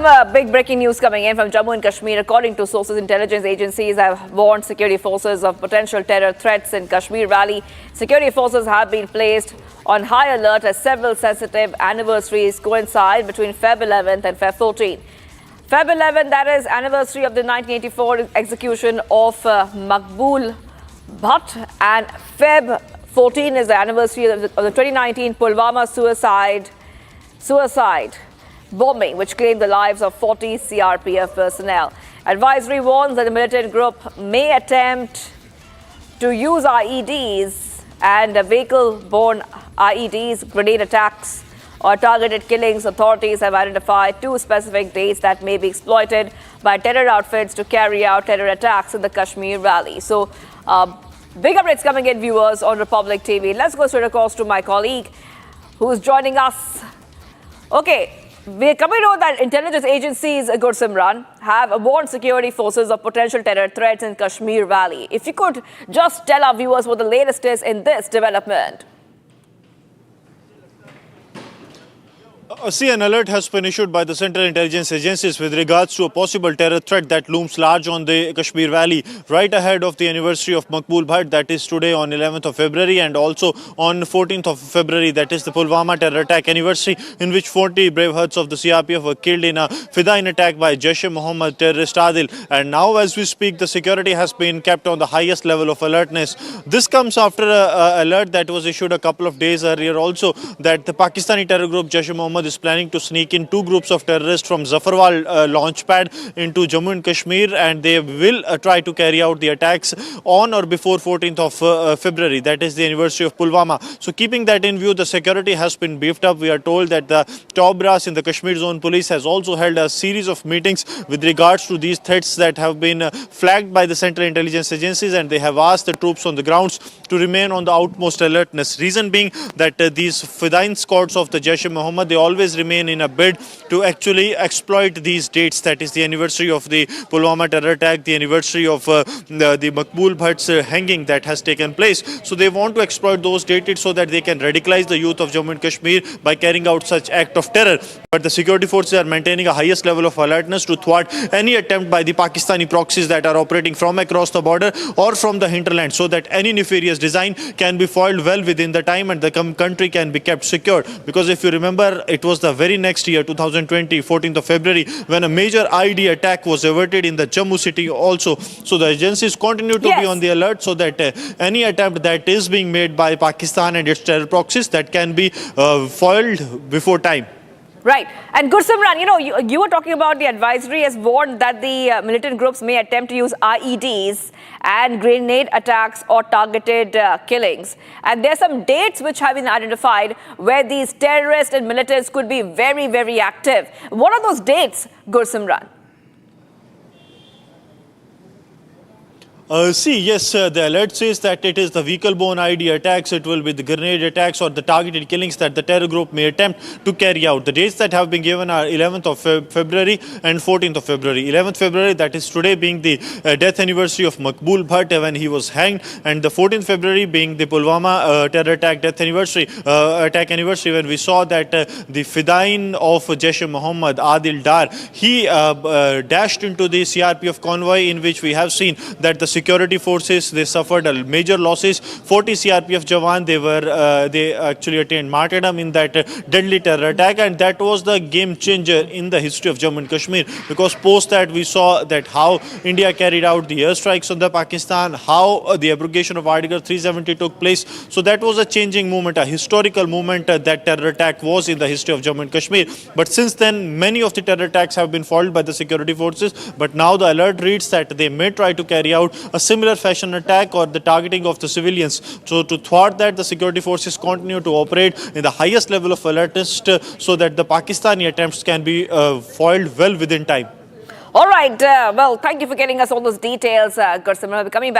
some big breaking news coming in from Jammu and Kashmir. According to sources, intelligence agencies have warned security forces of potential terror threats in Kashmir Valley. Security forces have been placed on high alert as several sensitive anniversaries coincide between Feb 11th and Feb 14th. Feb 11th, that is anniversary of the 1984 execution of Maqbool Bhat, and Feb 14 is the anniversary of the 2019 Pulwama suicide bombing, which claimed the lives of 40 CRPF personnel. Advisory warns that the militant group may attempt to use IEDs and vehicle-borne IEDs, grenade attacks or targeted killings. Authorities have identified 2 specific dates that may be exploited by terror outfits to carry out terror attacks in the Kashmir Valley. So, big updates coming in, viewers, on Republic TV. Let's go straight across to my colleague who's joining us. Okay. We're coming to know that intelligence agencies, Gursimran, have warned security forces of potential terror threats in Kashmir Valley. If you could just tell our viewers what the latest is in this development. An alert has been issued by the Central Intelligence Agencies with regards to a possible terror threat that looms large on the Kashmir Valley right ahead of the anniversary of Maqbool Bhat, that is today on 11th of February, and also on 14th of February, that is the Pulwama terror attack anniversary, in which 40 brave hearts of the CRPF were killed in a Fidain attack by Jaish-e-Mohammed terrorist Adil. And now, as we speak, the security has been kept on the highest level of alertness. This comes after an alert that was issued a couple of days earlier also, that the Pakistani terror group Jaish-e-Mohammed is planning to sneak in 2 groups of terrorists from Zafarwal launch pad into Jammu and Kashmir, and they will try to carry out the attacks on or before 14th of February, that is the anniversary of Pulwama. So keeping that in view, the security has been beefed up. We are told that the top brass in the Kashmir Zone Police has also held a series of meetings with regards to these threats that have been flagged by the Central Intelligence Agencies, and they have asked the troops on the grounds to remain on the utmost alertness. Reason being that these Fidain squads of the Jaish-e-Mohammed, they always remain in a bid to actually exploit these dates, that is the anniversary of the Pulwama terror attack, the anniversary of the Maqbool Bhat's hanging that has taken place. So they want to exploit those dates so that they can radicalize the youth of Jammu and Kashmir by carrying out such act of terror. But the security forces are maintaining a highest level of alertness to thwart any attempt by the Pakistani proxies that are operating from across the border or from the hinterland, so that any nefarious design can be foiled well within the time and the country can be kept secure. Because if you remember, it was the very next year, 2020, 14th of February, when a major IED attack was averted in the Jammu city also. So the agencies continue to be on the alert so that any attempt that is being made by Pakistan and its terror proxies, that can be foiled before time. Right. And Gursimran, you were talking about the advisory has warned that the militant groups may attempt to use IEDs and grenade attacks or targeted killings. And there are some dates which have been identified where these terrorists and militants could be very, very active. What are those dates, Gursimran? The alert says that it is the vehicle-borne IED attacks, it will be the grenade attacks or the targeted killings that the terror group may attempt to carry out. The dates that have been given are 11th of February and 14th of February. 11th February, that is today, being the death anniversary of Maqbool Bhat when he was hanged, and the 14th February being the Pulwama terror attack death anniversary, when we saw that the Fidain of Jaish-e-Mohammed, Adil Dar, he dashed into the CRPF convoy, in which we have seen that the security forces, they suffered major losses. 40 CRPF Jawan, they actually attained martyrdom in that deadly terror attack, and that was the game changer in the history of Jammu and Kashmir, because post that we saw that how India carried out the airstrikes on the Pakistan, how the abrogation of Article 370 took place. So that was a changing moment, a historical moment, that terror attack was in the history of Jammu and Kashmir. But since then, many of the terror attacks have been foiled by the security forces, but now the alert reads that they may try to carry out a similar fashion attack or the targeting of the civilians. So to thwart that, the security forces continue to operate in the highest level of alertness so that the Pakistani attempts can be foiled well within time. All right. Well, thank you for getting us all those details, Gursimran. We'll be coming back.